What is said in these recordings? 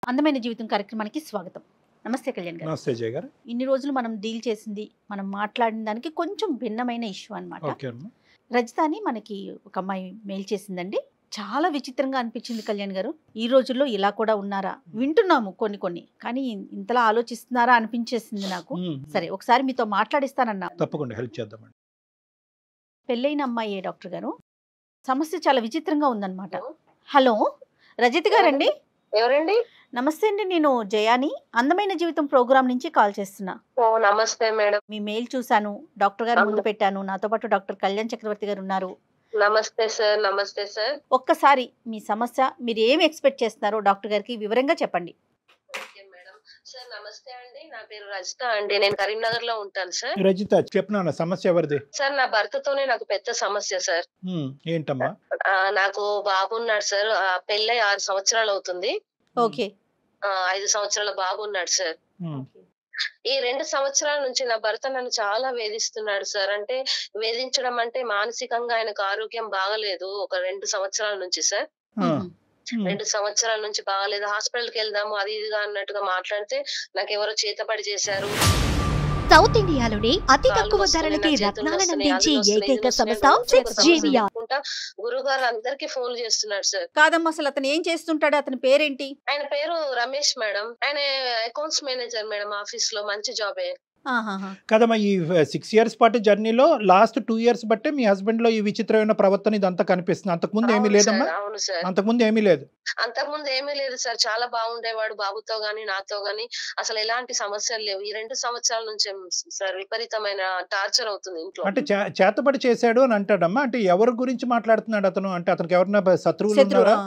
అందమైన జీవితం కార్యక్రమానికి స్వాగతం. నమస్తే కళ్యాణ్ గారు. నమస్తే జయ గారు. ఇన్ని రోజులు మనం డీల్ చేసింది, మనం మాట్లాడిన దానికి కొంచెం భిన్నమైన ఇష్యూ అన్నమాట. ఓకే అమ్మా. రజితాని మనకి ఒక అమ్మాయి మెయిల్ చేసిందండి. చాలా విచిత్రంగా అనిపించింది కళ్యాణ్ గారు. ఈ రోజుల్లో ఇలా కూడా ఉన్నారా? వింటున్నాము కొన్ని కానీ ఇంతలా ఆలోచిస్తున్నారా అనిపించేసింది నాకు. సరే ఒకసారి మీతో మాట్లాడిస్తానన్నా. తప్పకుండా హెల్ప్ చేద్దామండి. పెళ్ళైన అమ్మాయి డాక్టర్ గారు, సమస్య చాలా విచిత్రంగా ఉందన్నమాట. హలో రజిత గారండి? ఎవరండి? నమస్తే అండి, నేను జయాని అందమైన జీవితం ప్రోగ్రామ్ నుంచి కాల్ చేస్తున్నా. ఓ నమస్తే మేడం. మీ మెయిల్ చూసాను, డాక్టర్ గారు ముందు పెట్టాను. నాతో పాటు డాక్టర్ కళ్యాణ్ చక్రవర్తి గారు ఉన్నారు. నమస్తే సార్. నమస్తే సార్. ఒక్కసారి మీ సమస్య, మీరు ఏమి ఎక్స్పెక్ట్ చేస్తున్నారో డాక్టర్ గారికి వివరంగా చెప్పండి. Okay madam. సార్ నమస్తే అండి, నా పేరు రజిత అండి, నేను కరీంనగర్ లో ఉంటాను సార్. రజిత చెప్పిన సమస్య ఎవరిది? సార్ నా భర్తతోనే నాకు పెద్ద సమస్య సార్. ఏంటమ్మా? నాకు బాబు ఉన్నాడు సార్. పెళ్ళై 6 సంవత్సరాలు అవుతుంది. ఓకే. 5 సంవత్సరాల బాబు ఉన్నాడు సార్. ఈ 2 సంవత్సరాల నుంచి నా భర్త నన్ను చాలా వేధిస్తున్నాడు సార్. అంటే వేధించడం అంటే మానసికంగా ఆయనకు ఆరోగ్యం బాగలేదు. ఒక 2 సంవత్సరాల నుంచి సార్. 2 సంవత్సరాల నుంచి బాగలేదు. హాస్పిటల్కి వెళ్దాము అది ఇదిగా అన్నట్టుగా మాట్లాడితే నాకు ఎవరో చేతబడి చేశారు. సౌత్ ఇండియాలోనే అతి తక్కువ ధరలకి రత్నాలను అందించే ఏకైక సంస్థ సిక్స్ జేవిఆర్. గురువు గారు అందరికి ఫోన్ చేస్తున్నాడు సార్. కాదమ్మా, అసలు అతను ఏం చేస్తుంటాడు? అతని పేరేంటి? ఆయన పేరు రమేష్ మేడం. ఆయన అకౌంట్స్ మేనేజర్ మేడం, ఆఫీస్ లో మంచి జాబే. కదమ్మా, ఈ 6 years పాటు జర్నీలో లాస్ట్ 2 years బట్టే మీ హస్బెండ్ లో ఈ విచిత్రమైన ప్రవర్తన ఇదంతా కనిపిస్తుంది. అంతకుముందు ఏమీ లేదమ్మా? అవును సార్. అంతకుముందు ఏమీ లేదు. అంతకుముందు ఏమీ లేదు సార్. చాలా బాగుండేవాడు బాబుతో గాని నాతో గాని. అసలు ఎలాంటి సమస్యలు లేవు. ఈ 2 సంవత్సరాల నుంచి సార్ విపరీతమైన టార్చర్ అవుతుంది ఇంట్లో. అంటే చేతబడి చేశాడు అని అంటాడమ్మా. అంటే ఎవరి గురించి మాట్లాడుతున్నాడు అతను? అంటే అతనికి ఎవరైనా శత్రువులు ఉన్నారా?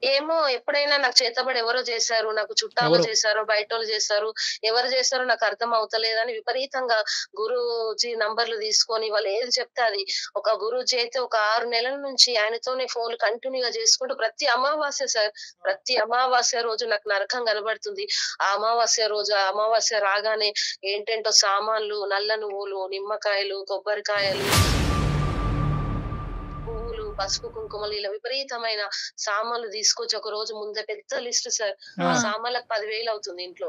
ఏమో, ఎప్పుడైనా నాకు చేతబడి ఎవరో చేశారు, నాకు చుట్టాలు చేశారు, బయట వాళ్ళు చేశారు, ఎవరు చేశారో నాకు అర్థం అవుతలేదని విపరీతంగా గురూజీ నంబర్లు తీసుకొని వాళ్ళు ఏది చెప్తే అది. ఒక గురూజీ అయితే ఒక 6 నెలల నుంచి ఆయనతోనే ఫోన్లు కంటిన్యూగా చేసుకుంటూ ప్రతి అమావాస్య సార్, ప్రతి అమావాస్య రోజు నాకు నరకం కనబడుతుంది. ఆ అమావాస్య రాగానే ఏంటేంటో సామాన్లు, నల్ల నువ్వులు, నిమ్మకాయలు, కొబ్బరికాయలు, పసుపు కుంకుమలు, ఇలా విపరీతమైన సామాన్లు తీసుకొచ్చి ఒక రోజు ముందే పెద్ద లిస్ట్ సార్. ఆ సామాన్లకు 10,000 అవుతుంది ఇంట్లో.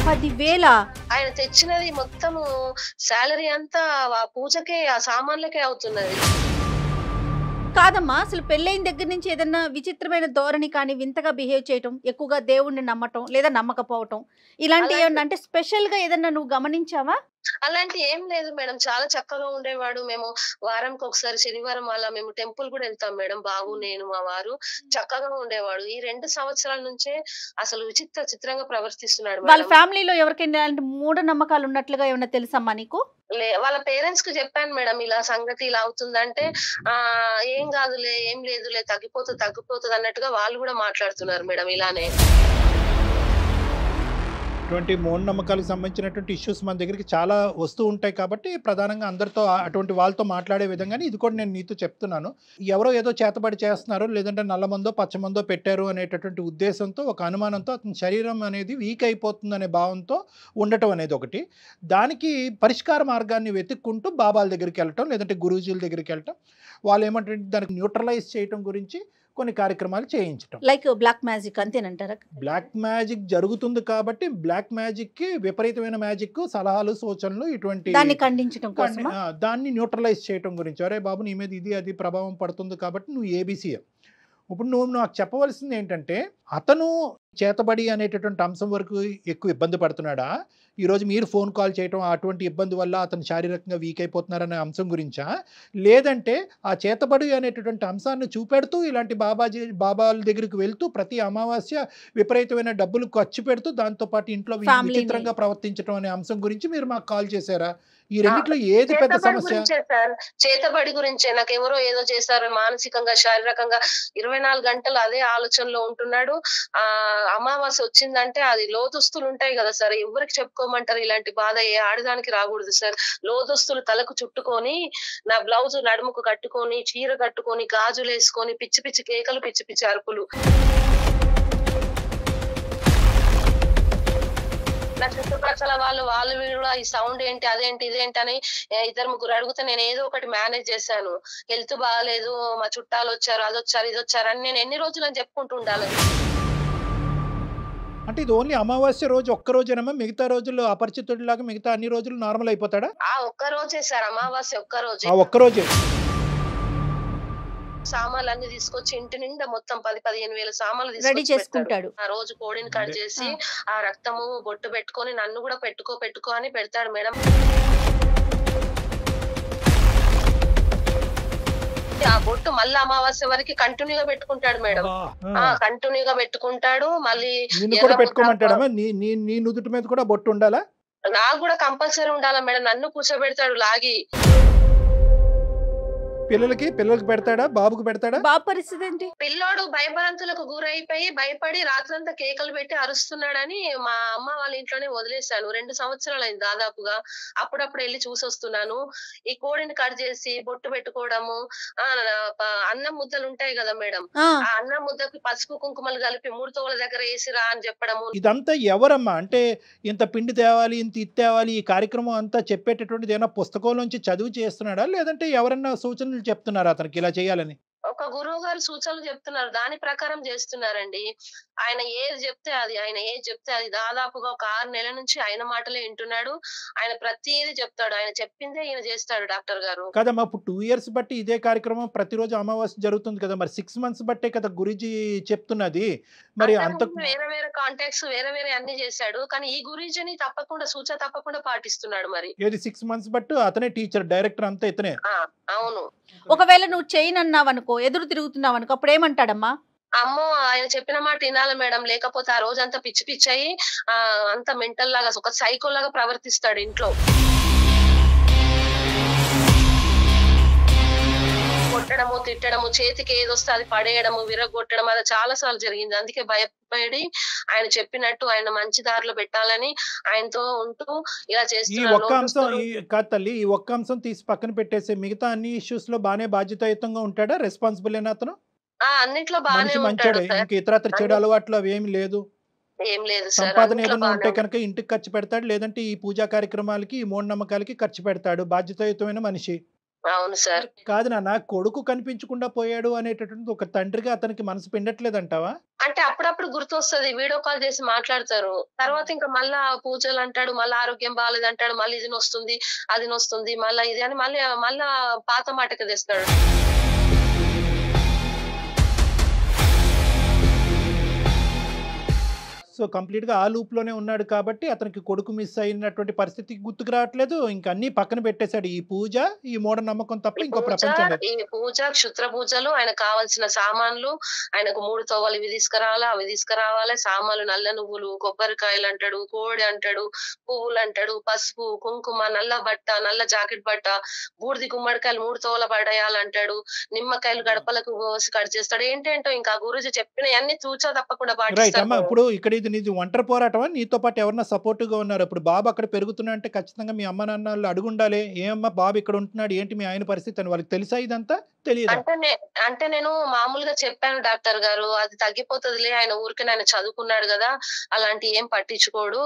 10,000? ఆయన తెచ్చినది మొత్తము శాలరీ అంతా ఆ పూజకే, ఆ సామాన్లకే అవుతున్నది. కాదమ్మా, అసలు పెళ్ళైన దగ్గర నుంచి ఏదన్నా విచిత్రమైన ధోరణి కానీ, వింతగా బిహేవ్ చేయటం, ఎక్కువగా దేవుణ్ణి నమ్మటం లేదా నమ్మకపోవటం, ఇలాంటి ఏమన్నా అంటే స్పెషల్ గా ఏదన్నా నువ్వు గమనించావా? అలాంటి ఏం లేదు మేడం, చాలా చక్కగా ఉండేవాడు. మేము వారంకి ఒకసారి శనివారం అలా మేము టెంపుల్ కూడా వెళ్తాం మేడం, బాబు నేను మా వారు. చక్కగా ఉండేవాడు. ఈ 2 సంవత్సరాల నుంచే అసలు చిత్రంగా ప్రవర్తిస్తున్నాడు. వాళ్ళ ఫ్యామిలీలో ఎవరికైనా ఇలాంటి మూఢ నమ్మకాలు ఉన్నట్లుగా ఏమన్నా తెలుసమ్మా నీకు? వాళ్ళ పేరెంట్స్ కు చెప్పాను మేడం, ఇలా సంగతి ఇలా అవుతుందంటే ఏం కాదులే, ఏం లేదులే, తగ్గిపోతుంది అన్నట్టుగా వాళ్ళు కూడా మాట్లాడుతున్నారు మేడం ఇలానే. అటువంటి మూఢనమ్మకాలకు సంబంధించినటువంటి ఇష్యూస్ మన దగ్గరికి చాలా వస్తూ ఉంటాయి కాబట్టి ప్రధానంగా అందరితో అటువంటి వాళ్ళతో మాట్లాడే విధంగానే ఇది కూడా నేను నీతో చెప్తున్నాను. ఎవరో ఏదో చేతబడి చేస్తున్నారు, లేదంటే నల్లమందో పచ్చమందో పెట్టారు అనేటటువంటి ఉద్దేశంతో, ఒక అనుమానంతో అతని శరీరం అనేది వీక్ అయిపోతుందనే భావంతో ఉండటం అనేది ఒకటి. దానికి పరిష్కార మార్గాన్ని వెతుక్కుంటూ బాబాల దగ్గరికి వెళ్ళటం, లేదంటే గురూజీల దగ్గరికి వెళ్ళటం, వాళ్ళు ఏమంటే దానికి న్యూట్రలైజ్ చేయటం గురించి కొన్ని కార్యక్రమాలు చేయించటం. లైక్ బ్లాక్ మ్యాజిక్ అంతేనంటారా? బ్లాక్ మ్యాజిక్ జరుగుతుంది కాబట్టి బ్లాక్ మ్యాజిక్ కి విపరీతమైన మ్యాజిక్ సలహాలు సూచనలు ఇటువంటి దాన్ని ఖండించడం కోసం, దాన్ని న్యూట్రలైజ్ చేయటం గురించి. అరే బాబు, నీ మీద ఇది అది ప్రభావం పడుతుంది కాబట్టి నువ్వు ఏబీసీ. ఇప్పుడు నువ్వు నాకు చెప్పవలసింది ఏంటంటే, అతను చేతబడి అనేటటువంటి అంశం వరకు ఎక్కువ ఇబ్బంది పడుతున్నాడా? ఈరోజు మీరు ఫోన్ కాల్ చేయటం అటువంటి ఇబ్బంది వల్ల అతను శారీరకంగా వీక్ అయిపోతున్నారనే అంశం గురించా? లేదంటే ఆ చేతబడి అనేటటువంటి అంశాన్ని చూపెడుతూ ఇలాంటి బాబాల దగ్గరికి వెళ్తూ ప్రతి అమావాస్య విపరీతమైన డబ్బులు ఖర్చు పెడుతూ దాంతోపాటు ఇంట్లో విచిత్రంగా ప్రవర్తించడం అనే అంశం గురించి మీరు మాకు కాల్ చేశారా? ఈ రెండిట్లో ఏది పెద్ద సమస్య? చేతబడి గురించే. నాకు ఎవరో ఏదో చేశారు, మానసికంగా శారీరకంగా 24 గంటలు అదే ఆలోచనలో ఉంటున్నాడు. అమావాస్య వచ్చిందంటే అది లోదుస్తులు ఉంటాయి కదా సార్, ఎవరికి చెప్పుకోమంటారు? ఇలాంటి బాధ ఏ ఆడదానికి రాకూడదు సార్. లోదుస్తులు తలకు చుట్టుకొని, నా బ్లౌజ్ నడుముకు కట్టుకొని, చీర కట్టుకొని, గాజులు వేసుకొని, పిచ్చి పిచ్చి కేకలు, పిచ్చి పిచ్చి అరుపులు. నా చుట్టుపక్కల చుట్టుపక్కల వాళ్ళు వీళ్ళు కూడా ఈ సౌండ్ ఏంటి అదేంటి ఇదేంటి అని 2-3 అడిగితే నేను ఏదో ఒకటి మేనేజ్ చేశాను. హెల్త్ బాగాలేదు, మా చుట్టాలు వచ్చారు, అది వచ్చారు, ఇది వచ్చారు అని నేను ఎన్ని రోజులు అని చెప్పుకుంటూ ఉండాలి. అంటే ఇది ఓన్లీ అమావాస్య రోజు ఒక్క రోజేనమ్మా? మిగతా రోజుల్లో అపరిచితుడిలాగా మిగతా అన్ని రోజులు నార్మల్ అయిపోతాడా? ఆ ఒక్క రోజే సార్, అమావాస్య ఒక్క రోజే. ఆ ఒక్క రోజే సామాన్లు అన్ని తీసుకొచ్చి ఇంటి నిండా మొత్తం 10-15 వేల సామాన్లు రెడీ తీసుకొచ్చి చేసుకుంటాడు. ఆ రోజు కోడిని కట్ చేసి ఆ రక్తము బొట్టు పెట్టుకొని నన్ను కూడా పెట్టుకో అని పెడతాడు మేడం. ఆ బొట్టు మళ్ళీ అమావాస్య వరకు కంటిన్యూగా పెట్టుకుంటాడు మేడం. కంటిన్యూగా పెట్టుకుంటాడు. మళ్ళీ నిన్ను కూడా పెట్టుకోమంటాడమ్మా? నీ నుదుటి మీద కూడా బొట్టు ఉండాలా? నాకు కూడా కంపల్సరీ ఉండాలా మేడం. నన్ను కూర్చోబెడతాడు లాగి. పిల్లలకి పెడతాడా? బాబుకు పెడతాడా? బాబు పరిస్థితి ఏంటి? పిల్లోడు భయభ్రాంతులకు గురైపోయి భయపడి రాత్రంతా కేకలు పెట్టి అరుస్తున్నాడని మా అమ్మ వాళ్ళ ఇంట్లోనే వదిలేశాను. 2 సంవత్సరాలు అయింది దాదాపుగా. అప్పుడప్పుడు వెళ్ళి చూసొస్తున్నాను. ఈ కోడిని కట్ చేసి బొట్టు పెట్టుకోవడము, అన్నం ముద్దలు ఉంటాయి కదా మేడం, ఆ అన్నం ముద్దకి పసుపు కుంకుమలు కలిపి 3 తోల దగ్గర వేసిరా అని చెప్పడము. ఇదంతా ఎవరమ్మా? అంటే ఇంత పిండి తేవాలి, ఇంత ఇది తేవాలి, ఈ కార్యక్రమం అంతా చెప్పేటటువంటిది ఏమైనా పుస్తకంలోంచి చదువు చేస్తున్నాడా, లేదంటే ఎవరన్నా సూచనలు చెప్తున్నారా అతనికి ఇలా చేయాలని? ఒక గురువు గారు సూచనలు చెప్తున్నారు, దాని ప్రకారం చేస్తున్నారండి. ఆయన ఏది చెప్తే అది దాదాపుగా ఒక 6 నెలల నుంచి ఆయన మాటలే వింటున్నాడు. ఆయన ప్రతిదీ చెప్తాడు, ఆయన చెప్పిందే ఈయన చేస్తాడు డాక్టర్ గారు. కదమ్మా, ఇప్పుడు 2 years బట్టి ఇదే కార్యక్రమం ప్రతిరోజు అమావాస్య జరుగుతుంది కదా, మరి 6 months బట్టే కదా గురూజీ చెప్తున్నది. మరి అంత వేరే కాంటాక్ట్స్ వేరే అన్ని చేశాడు, కానీ ఈ గురూజీని తప్పకుండా పాటిస్తున్నాడు. మరి ఏది 6 months బట్టు అతనే టీచర్, డైరెక్టర్ అంతా ఇతనే? అవును. ఒకవేళ నువ్వు చేయనన్నావు అనుకో, ఎదురు తిరుగుతున్నావు అనుకో, అప్పుడు ఏమంటాడమ్మా? అమ్మో ఆయన చెప్పిన మాట వినాలి మేడం, లేకపోతే ఆ రోజంతా పిచ్చి అయ్యి అంత మెంటల్ లాగా ఒక సైకో లాగా ప్రవర్తిస్తాడు ఇంట్లో. కొట్టడము, తిట్టడము, చేతికి ఏదొస్తే అది పడేయడము, విరగొట్టడం, అది చాలా సార్లు జరిగింది. అందుకే భయపడి ఆయన చెప్పినట్టు ఆయన మంచి దారిలో పెట్టాలని ఆయనతో ఉంటూ ఇలా చేస్తున్నాను. ఈ ఒక్క అంశం తీసి పక్కన పెట్టేసి మిగతా అన్ని ఇష్యూస్ లో బానే బాధ్యతాయుతంగా ఉంటాడా? రెస్పాన్సిబుల్ అయినా అతను? అన్నిట్లో బానే మంచాడు, ఇంకా ఇతరత్ర చెడు అలవాట్లు అవి ఏమి లేదు? ఏం లేదు. సంపాదన ఏదైనా ఉంటే కనుక ఇంటికి ఖర్చు పెడతాడు, లేదంటే ఈ పూజా కార్యక్రమాలకి, ఈ మూఢనమ్మకాలకి ఖర్చు పెడతాడు. బాధ్యతాయుతమైన మనిషి. అవును సార్. కాదు నాన్న, కొడుకు కనిపించకుండా పోయాడు అనేటటువంటి ఒక తండ్రిగా అతనికి మనసు పిండట్లేదంటావా? అంటే అప్పుడప్పుడు గుర్తొస్తుంది, వీడియో కాల్ చేసి మాట్లాడతారు. తర్వాత ఇంకా మళ్ళా పూజలు అంటాడు, మళ్ళీ ఆరోగ్యం బాగాలేదు అంటాడు, మళ్ళీ ఇది నొస్తుంది అది నొస్తుంది, మళ్ళా ఇది అని మళ్ళా పాత మాటకి తెస్తాడు. సో కంప్లీట్ గా ఆ లూప్ లోనే ఉన్నాడు కాబట్టి అతనికి కొడుకు మిస్ అయినటువంటి పరిస్థితికి గుర్తుకు రావట్లేదు. ఇంకా అన్ని పక్కన పెట్టేశాడు. ఈ పూజ, ఈ మూఢ నమ్మకం తప్ప ఇంకో ప్రపంచం లేదు. ఈ పూజ, క్షుద్ర పూజలు, ఆయన కావాల్సిన సామాన్లు, ఆయనకు 3 తోవలు ఇవి తీసుకురావాలి, అవి తీసుకురావాలి, సామాన్లు, నల్ల నువ్వులు, కొబ్బరికాయలు అంటాడు, కోడి అంటాడు, పువ్వులు అంటాడు, పసుపు, కుంకుమ, నల్ల బట్ట, నల్ల జాకెట్ బట్ట, బూడిది గుమ్మడికాయలు 3 తోవల పడేయాలంటాడు, నిమ్మకాయలు గడపలకు కోసి కట్ చేస్తాడు. ఏంటంటో ఇంకా గురూజీ చెప్పిన అన్ని తూచా తప్పకుండా పాటిస్తాడు. ఇప్పుడు ఇక్కడ నీది ఒంటరి పోరాటమా? నీతో పాటు ఎవరన్నా సపోర్టివ్ గా ఉన్నారు? ఇప్పుడు బాబు అక్కడ పెరుగుతున్నా అంటే ఖచ్చితంగా మీ అమ్మ నాన్నలు అడుగుండాలి, ఏమమ్మా బాబు ఇక్కడ ఉంటున్నాడు, ఏంటి మీ ఆయన పరిస్థితి అని. వాళ్ళకి తెలుసా ఇదంతా? తెలియదు. అంటే నేను మామూలుగా చెప్పాను డాక్టర్ గారు, అది తగ్గిపోతుందిలే, ఆయన ఊరికి ఆయన చదువుకున్నాడు కదా, అలాంటి ఏం పట్టించుకోడు,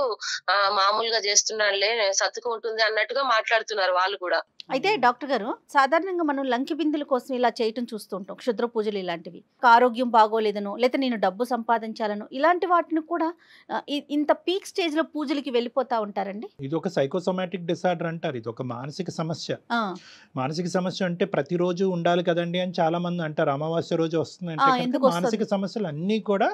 మామూలుగా చేస్తున్నాడులే, సర్దుకుంటుంది అన్నట్టుగా మాట్లాడుతున్నారు వాళ్ళు కూడా. అయితే డాక్టర్ గారు, సాధారణంగా మనం లంకి బిందుల కోసం ఇలా చేయటం చూస్తూ ఉంటాం, క్షుద్ర పూజలు ఇలాంటివి. ఆరోగ్యం బాగోలేదనో, లేదా నేను డబ్బు సంపాదించాలను, ఇలాంటి వాటిని కూడా ఇంత పీక్ స్టేజ్ లో పూజలకి వెళ్ళిపోతా ఉంటారండి. ఇది ఒక సైకోసోమాటిక్ డిసార్డర్ అంటారు. ఇది ఒక మానసిక సమస్య. మానసిక సమస్య అంటే ప్రతిరోజు ఉండాలి కదండి అని చాలా మంది అంటారు. అమావాస్య రోజు వస్తుందంటే మానసిక సమస్యలు అన్నీ కూడా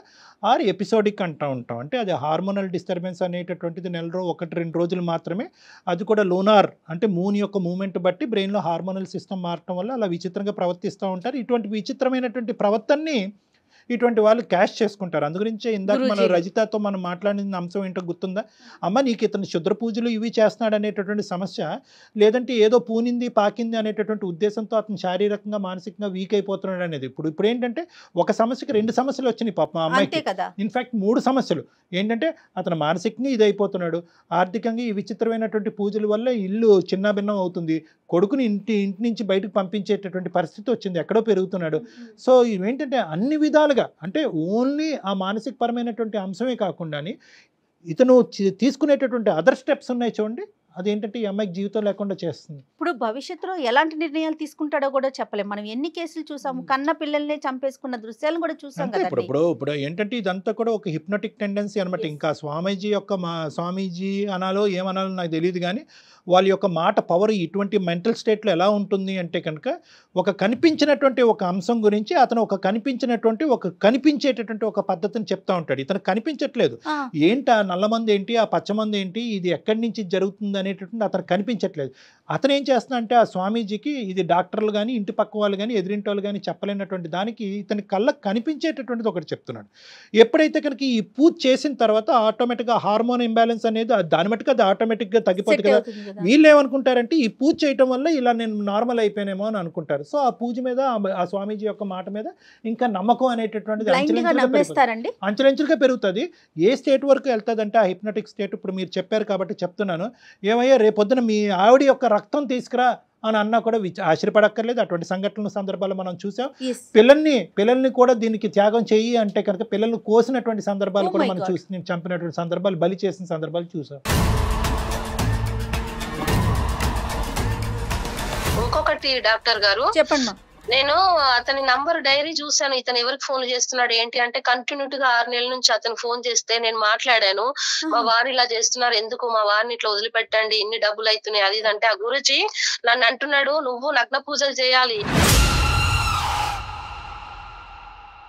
ఎపిసోడిక్ అంటూ ఉంటాం. అంటే అది హార్మోనల్ డిస్టర్బెన్స్ అనేటటువంటిది 1-2 రోజులు మాత్రమే. అది కూడా లోనార్ అంటే మూన్ యొక్క మూవ్మెంట్ బట్టి బ్రెయిన్లో హార్మోనల్ సిస్టమ్ మారటం వల్ల అలా విచిత్రంగా ప్రవర్తిస్తూ ఉంటారు. ఇటువంటి విచిత్రమైనటువంటి ప్రవర్తనని ఇటువంటి వాళ్ళు క్యాష్ చేసుకుంటారు. అందుగురించే ఇందాక మనం రజితతో మనం మాట్లాడిన అంశం ఏంటో గుర్తుందా? అమ్మ నీకు ఇతను శుద్ర పూజలు ఇవి చేస్తున్నాడు అనేటటువంటి సమస్య, లేదంటే ఏదో పూనింది పాకింది అనేటటువంటి ఉద్దేశంతో అతను శారీరకంగా మానసికంగా వీక్ అయిపోతున్నాడు అనేది. ఇప్పుడు ఏంటంటే ఒక సమస్యకి 2 సమస్యలు వచ్చినాయి పాపం అమ్మాయికి. ఇన్ఫాక్ట్ 3 సమస్యలు. ఏంటంటే అతను మానసికంగా ఇది అయిపోతున్నాడు, ఆర్థికంగా ఈ విచిత్రమైనటువంటి పూజల వల్ల ఇల్లు చిన్న భిన్నం అవుతుంది, కొడుకుని ఇంటి నుంచి బయటకు పంపించేటటువంటి పరిస్థితి వచ్చింది, ఎక్కడో పెరుగుతున్నాడు. సో ఇవేంటంటే అన్ని విధాలుగా అంటే ఓన్లీ ఆ మానసిక పరమైనటువంటి అంశమే కాకుండా ఇతను తీసుకునేటటువంటి అదర్ స్టెప్స్ ఉన్నాయి చూడండి, అదేంటంటే ఈ అమ్మాయికి జీవితం లేకుండా చేస్తుంది. ఇప్పుడు భవిష్యత్తులో ఎలాంటి నిర్ణయాలు తీసుకుంటాడో కూడా చెప్పలేం. మనం ఎన్ని కేసులు చూసాము, కన్న పిల్లల్నే చంపేసుకున్న దృశ్యాలను కూడా చూసాం అంతే. కదా. ఇప్పుడు ఏంటంటే ఇదంతా కూడా ఒక హిప్నోటిక్ టెండెన్సీ అనమాట. ఇంకా స్వామీజీ యొక్క స్వామీజీ అనాలో ఏమనాలో నాకు తెలియదు, కానీ వాళ్ళ యొక్క మాట పవర్ ఇటువంటి మెంటల్ స్టేట్లో ఎలా ఉంటుంది అంటే కనుక ఒక కనిపించినటువంటి ఒక అంశం గురించి అతను కనిపించేటటువంటి ఒక పద్ధతిని చెప్తా ఉంటాడు. ఇతను కనిపించట్లేదు, ఏంటి ఆ నల్లమంది ఏంటి, ఆ పచ్చమంది ఏంటి, ఇది ఎక్కడి నుంచి జరుగుతుంది అనేటటువంటి అతను కనిపించట్లేదు. అతను ఏం చేస్తున్నా అంటే ఆ స్వామీజీకి ఇది డాక్టర్లు కానీ ఇంటి పక్క వాళ్ళు కానీ ఎదిరింటి వాళ్ళు కానీ చెప్పలేనటువంటి దానికి ఇతని కళ్ళకు కనిపించేటటువంటిది ఒకటి చెప్తున్నాడు. ఎప్పుడైతే కనుక ఈ పూజ చేసిన తర్వాత ఆటోమేటిక్గా హార్మోన్ ఇంబ్యాలెన్స్ అనేది దాని మటుకు అది ఆటోమేటిక్గా తగ్గిపోతుంది కదా. వీళ్ళు ఏమనుకుంటారంటే ఈ పూజ చేయటం వల్ల ఇలా నేను నార్మల్ అయిపోయానేమో అని అనుకుంటారు. సో ఆ పూజ మీద ఆ స్వామీజీ యొక్క మాట మీద ఇంకా నమ్మకం అనేటటువంటిది అంచెలంచెలుగా పెరుగుతుంది. ఏ స్టేట్ వరకు వెళ్తుంది అంటే ఆ హిప్నోటిక్ స్టేట్. ఇప్పుడు మీరు చెప్పారు కాబట్టి చెప్తున్నాను, ఏమయ్యా రేపొద్దున మీ ఆవిడ యొక్క రక్తం తీసుకురా అని అన్నా కూడా ఆశ్చర్యపడక్కర్లేదు. అటువంటి సందర్భాలు మనం చూసాం. పిల్లల్ని కూడా దీనికి త్యాగం చెయ్యి అంటే కనుక పిల్లల్ని కోసినటువంటి సందర్భాలు కూడా మనం చూసి చంపినటువంటి సందర్భాలు, బలి చేసిన సందర్భాలు చూసాం. ఇంకొకటి డాక్టర్ గారు చెప్పండి. నేను అతని నంబర్ డైరీ చూసాను, ఇతను ఎవరికి ఫోన్ చేస్తున్నాడు ఏంటి అంటే కంటిన్యూగా 6 నెలల నుంచి అతను ఫోన్ చేస్తే నేను మాట్లాడాను. మా వారు ఇలా చేస్తున్నారు, ఎందుకు మా వారిని ఇట్లా వదిలిపెట్టండి, ఇన్ని డబ్బులు అవుతున్నాయి అది అంటే ఆ గురుజీ నన్ను అంటున్నాడు, నువ్వు నగ్న పూజలు చేయాలి,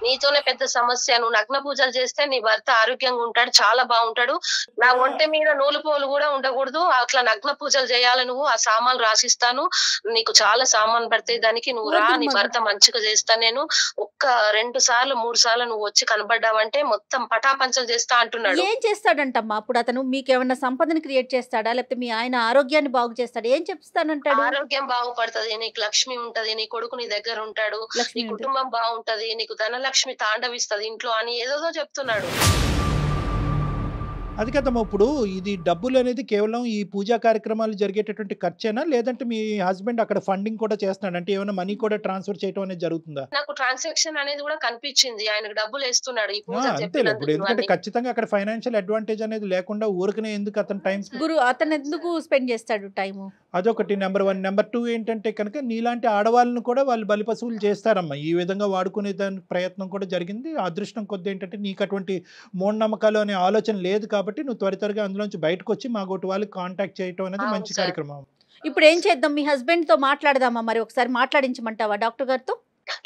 నీతోనే పెద్ద సమస్య, నువ్వు నగ్న పూజలు చేస్తే నీ భర్త ఆరోగ్యంగా ఉంటాడు, చాలా బాగుంటాడు, నా ఒంటి మీద నూలు పోలు కూడా ఉండకూడదు, అట్లా నగ్న పూజలు చేయాలి, నువ్వు ఆ సామాన్లు రాసిస్తాను, నీకు చాలా సామాన్ పడతాయి, దానికి నువ్వు రా, నీ భర్త మంచిగా చేస్తాను, నేను ఒక్క 2 సార్లు 3 సార్లు నువ్వు వచ్చి కనబడ్డావంటే మొత్తం పటాపంచలు చేస్తా అంటున్నాడు. ఏం చేస్తాడంటమ్మా అప్పుడు అతను? మీకు ఏమన్నా సంపదను క్రియేట్ చేస్తాడా, లేకపోతే మీ ఆయన ఆరోగ్యాన్ని బాగు చేస్తాడా, ఏం చెప్తానంటాడు? ఆరోగ్యం బాగుపడుతుంది, నీకు లక్ష్మి ఉంటది, నీ కొడుకు నీ దగ్గర ఉంటాడు, నీ కుటుంబం బాగుంటది, నీకు ధనలక్ష్మి తాండవిస్తది ఇంట్లో అని ఏదో చెప్తున్నాడు. అది కదమ్మా, ఇప్పుడు ఇది డబ్బులు అనేది కేవలం ఈ పూజా కార్యక్రమాలు జరిగేటటువంటి ఖర్చేనా, లేదంటే మీ హస్బెండ్ అక్కడ ఫండింగ్ కూడా చేస్తున్నాడు అంటే ఏమైనా మనీ కూడా ట్రాన్స్ఫర్ చేయడం అనేది జరుగుతుందా? నాకు ట్రాన్సాక్షన్ అనేది కూడా కనిపించింది, ఆయనకు డబ్బులు వేస్తున్నాడు ఈ పూజ. అంతేలే, ఇప్పుడు ఎందుకంటే ఖచ్చితంగా అక్కడ ఫైనాన్షియల్ అడ్వాంటేజ్ అనేది లేకుండా ఊరికనే ఎందుకు అతను టైం అతను ఎందుకు స్పెండ్ చేస్తాడు టైం? అదొకటి నెంబర్ 1. నెంబర్ 2 ఏంటంటే కనుక నీలాంటి ఆడవాళ్ళను కూడా వాళ్ళు బలిపశువులు చేస్తారమ్మా. ఈ విధంగా వాడుకునే దాని ప్రయత్నం కూడా జరిగింది. అదృష్టం కొద్ది ఏంటంటే నీకు అటువంటి మూఢనమ్మకాలు అనే ఆలోచన లేదు కాబట్టి నువ్వు త్వరగా అందులోంచి బయటకు వచ్చి మా గోటి వాళ్ళకి కాంటాక్ట్ చేయటం అనేది మంచి కార్యక్రమం. ఇప్పుడు ఏం చేద్దాం? మీ హస్బెండ్ తో మాట్లాడదామా? మరి ఒకసారి మాట్లాడించమంటావా డాక్టర్ గారితో?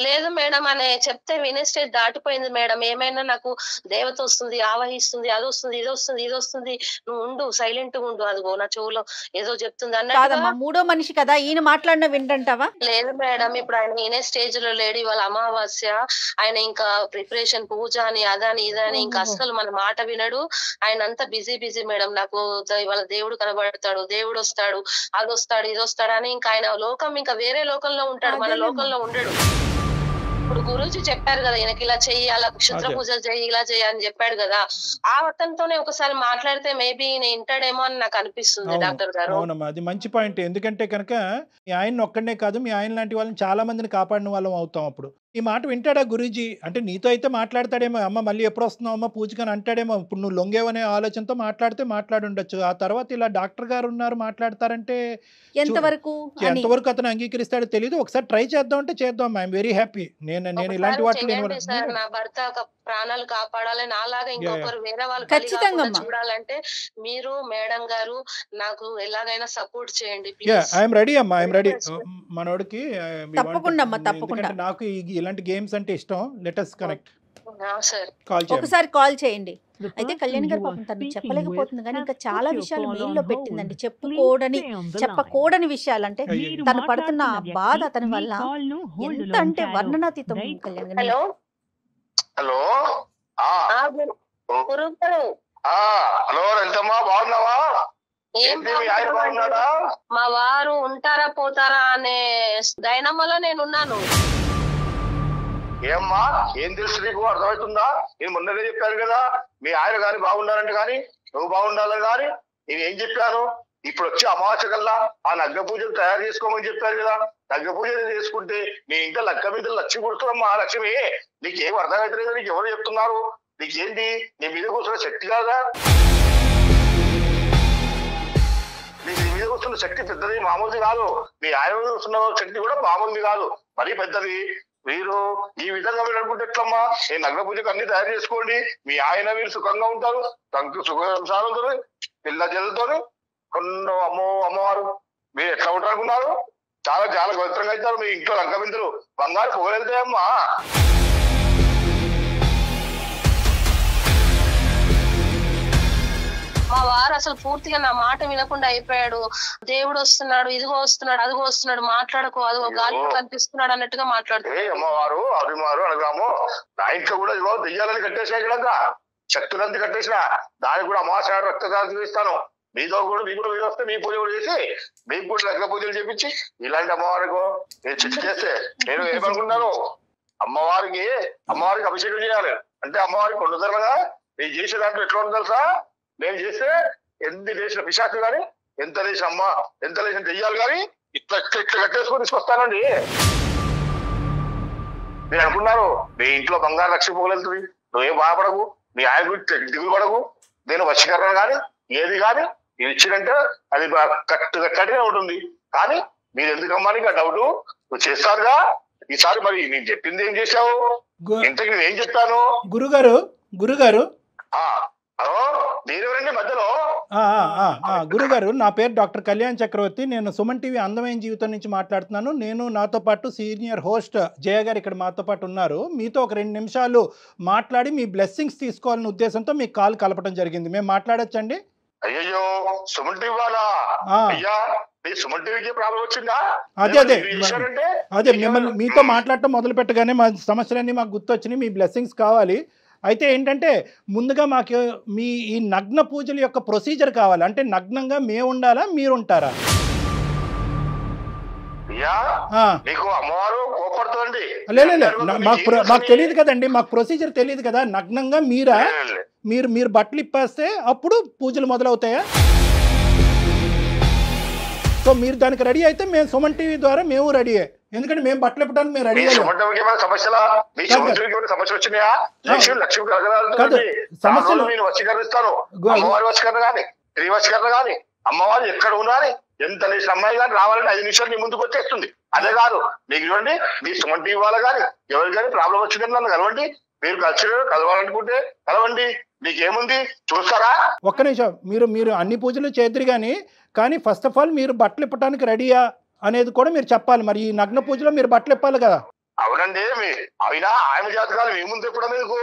లేదు మేడం అని చెప్తే వినే స్టేజ్ దాటిపోయింది మేడం. ఏమైనా నాకు దేవత వస్తుంది, ఆవహిస్తుంది, అది వస్తుంది, ఇది వస్తుంది, ఇది వస్తుంది, నువ్వు ఉండు, సైలెంట్ ఉండు, అదిగో నా చెవులో ఏదో చెప్తుంది అన్నట్టుగా. మూడో మనిషి కదా ఈయన మాట్లాడిన వింటావా? లేదు మేడం, ఇప్పుడు ఆయన వినే స్టేజ్ లో లేడీ, వాళ్ళ అమావాస్య, ఆయన ఇంకా ప్రిపరేషన్ పూజ అని అదని ఇదని ఇంకా అసలు మన మాట వినడు. ఆయన అంతా బిజీ మేడం. నాకు వాళ్ళ దేవుడు కనబడతాడు, దేవుడు వస్తాడు, అది వస్తాడు, ఇది వస్తాడు అని ఇంకా ఆయన లోకం ఇంకా వేరే లోకంలో ఉంటాడు, మన లోకంలో ఉండడు. ఇప్పుడు గురూజీ చెప్పారు కదా ఈయనకి ఇలా చెయ్యి, అలా క్షుద్ర పూజలు చెయ్యి, ఇలా చెయ్యి అని చెప్పాడు కదా. ఆ అతనితోనే ఒకసారి మాట్లాడితే మేబీ నేను వింటాడేమో అని నాకు అనిపిస్తుంది డాక్టర్ గారు. అవునమ్మా, అది మంచి పాయింట్. ఎందుకంటే కనుక మీ ఆయన ఒక్కడే కాదు, మీ ఆయన లాంటి వాళ్ళని చాలా మందిని కాపాడిన వాళ్ళం అవుతాం. అప్పుడు ఈ మాట వింటాడా గురూజీ? అంటే నీతో అయితే మాట్లాడతాడేమో, అమ్మ మళ్ళీ ఎప్పుడు వస్తున్నావు అమ్మ పూజకని అంటాడేమో. ఇప్పుడు నువ్వు లొంగేవనే ఆలోచనతో మాట్లాడుండొచ్చు. ఆ తర్వాత ఇలా డాక్టర్ గారు ఉన్నారు మాట్లాడతారంటే ఎంతవరకు అతను అంగీకరిస్తాడో తెలియదు. ఒకసారి ట్రై చేద్దాం అంటే చేద్దాం. I'm very happy. నేను ఇలాంటి వాటిలో నా భర్త ప్రాణాలు కాపాడాలి, నాలాగా ఇంకొకరు వేరే వాళ్ళు చూడాలంటే మీరు మేడం గారు నాకు ఎలాగైనా సపోర్ట్ చేయండి. ఐఎమ్ రెడీ అమ్మా, ఐఎమ్ రెడీ. మనోడికి తప్పకుండా నాకు ఇలాంటి గేమ్స్ అంటే ఇష్టం. Let us connect. ఒకసారి కాల్ చేయండి. అయితే కళ్యాణ్ గారు పాపం తను చెప్పలేకపోతుంది కానీ ఇంకా చాలా విషయాలు మెయిల్లో పెట్టిందండి. చెప్పకూడని విషయాలు, అంటే తను పడుతున్న బాధ అతని వల్ల ఎంత అంటే వర్ణనాతీతం. కళ్యాణ్ గారు హలో. మా వారు ఉంటారా పోతారా అనే డైనమోలో నేనున్నాను. ఏమ్మా ఏం తెలుసు నీకు? అర్థమవుతుందా? నేను మొన్ననే చెప్పాను కదా, మీ ఆయన గాని బాగుండాలంటే గాని నువ్వు బాగుండాలని గాని నేను ఏం చెప్పాను? ఇప్పుడు వచ్చి అమావాస్య కల్లా ఆ నగ్గ పూజలు తయారు చేసుకోమని చెప్పారు కదా. నగ్గ పూజలు చేసుకుంటే నీ ఇంకా లగ్గ మీద లక్ష్మి కొడుతున్నామ్మా. లక్ష్మి నీకేం అర్థమవుతలేదు, నీకు ఎవరు చెప్తున్నారు? నీకేంటి నీ మీద కూర్చున్న శక్తి కాదా? నీ మీద కూర్చున్న శక్తి పెద్దది, మామూలుది కాదు. మీ ఆయన మీద కూర్చున్న శక్తి కూడా మామూలుది కాదు, మరీ పెద్దది. మీరు ఈ విధంగా మీరు అనుకుంటే ఎట్లమ్మా? నేను నగ్న పూజకు అన్ని తయారు చేసుకోండి, మీ ఆయన మీరు సుఖంగా ఉంటారు, సుఖ సంసారంతో పిల్ల జల్లతో కొన్న అమ్మవారు మీరు ఎట్లా ఉంటారు అనుకున్నారు? చాలా చాలా పవిత్రంగా అవుతారు. మీ ఇంట్లో లంకబిందులు బంగారు పొగలెళ్తాయమ్మా. మా వారు అసలు పూర్తిగా నా మాట వినకుండా అయిపోయాడు. దేవుడు వస్తున్నాడు, ఇదిగో వస్తున్నాడు, అదిగో వస్తున్నాడు, మాట్లాడకు, అదిగో గాలిలో కనిపిస్తున్నాడు అన్నట్టుగా మాట్లాడుతుంది. అమ్మవారు అభిమారు అనగాము నా ఇంట్లో కూడా ఇదిగో దెయ్యాలని కట్టేసాయి కదా, శక్తులంతా కట్టేసిన దానికి కూడా అమావాస్య రక్తదానం ఇస్తాను. మీతో కూడా మీకు కూడా మీరు వస్తే మీ పూజ కూడా చేసి మీకు కూడా లగ్న పూజలు చేపించి ఇలాంటి అమ్మవారికి నేను చిట్టు చేస్తే నేను ఏమనుకున్నాను, అమ్మవారికి అభిషేకం చేయాలి అంటే అమ్మవారికి కొండదరగా నేను చేసే దాంట్లో ఎట్లా ఉంది తెలుసా? నేను చేస్తే ఎంత లేచిన పిశాచు కానీ, ఎంత లేచిన దెయ్యాలు కానీ ఇట్లా కట్టేసుకొని తీసుకొస్తానండి. నేను అనుకున్నారు మీ ఇంట్లో బంగారు లక్ష్మి పోగలుగుతుంది, నువ్వేం బాధపడకు, మీ ఆయన గురించి దిగులు పడకు, నేను వశీకరణ కానీ ఏది కానీ ఇది ఇచ్చినంటే అది కట్టుగా ఉంటుంది. కానీ మీరు ఎందుకమ్మా నీకు ఆ డౌట్? నువ్వు చేస్తారుగా ఈసారి. మరి నేను చెప్పింది ఏం చేశావు? ఇంతకి నేను ఏం చెప్తాను? గురుగారు మీరెవరండి మధ్యలో? గురుగారు, నా పేరు డాక్టర్ కళ్యాణ్ చక్రవర్తి. నేను సుమన్ టీవీ అందమైన జీవితం నుంచి మాట్లాడుతున్నాను. నేను నాతో పాటు సీనియర్ హోస్ట్ జయ గారు ఇక్కడ మాతో పాటు ఉన్నారు. మీతో ఒక 2 నిమిషాలు మాట్లాడి మీ బ్లెస్సింగ్స్ తీసుకోవాలనే ఉద్దేశంతో మీకు కాల్ కలపడం జరిగింది. మేము మాట్లాడొచ్చండి? అయ్యో సుమన్ టీవీ వాళ్ళా? అయ్యా మీ సుమన్ టీవీకి ప్రాబ్లం వచ్చిందా? అదే మిమ్మల్ని మీతో మాట్లాడటం మొదలు పెట్టగానే మా సమస్యలన్నీ మాకు గుర్తొచ్చినాయి. మీ బ్లెస్సింగ్స్ కావాలి. అయితే ఏంటంటే ముందుగా మాకు మీ ఈ నగ్న పూజల యొక్క ప్రొసీజర్ కావాలి. అంటే నగ్నంగా మేము ఉండాలా, మీరు ఉంటారా? మాకు తెలియదు కదండి, మాకు ప్రొసీజర్ తెలియదు కదా. నగ్నంగా మీరు బట్టలు ఇప్పేస్తే అప్పుడు పూజలు మొదలవుతాయా? సో మీరు దానికి రెడీ అయితే మేము సుమన్ టీవీ ద్వారా మేము రెడీ. ఎందుకంటే మేము బట్టలు ఇప్పడానికి మేము రెడీ. అమ్మవారు ఎక్కడ ఉన్నారు, ఎంత లేచిన అమ్మాయి కానీ రావాలంటే 5 నిమిషాలు మీ ముందుకు వచ్చేస్తుంది. అదే కాదు మీకు చూడండి, మీ సుమన్ టీవీ వాళ్ళ కానీ ఎవరికి కానీ ప్రాబ్లం వచ్చిందని నన్ను కలవండి. మీరు కలవాలనుకుంటే కలవండి, మీకేముంది చూస్తారా? ఒక్క నిమిషం, మీరు అన్ని పూజలు చేద్దరు కానీ ఫస్ట్ ఆఫ్ ఆల్ మీరు బట్టలు ఇప్పడానికి రెడీయా అనేది కూడా మీరు చెప్పాలి. మరి ఈ నగ్న పూజలో మీరు బట్టలు ఇప్పాలి కదా? అవునండి. అయినా ఆయన జాతకాలు మీ ముందు ఎప్పుడు మీకు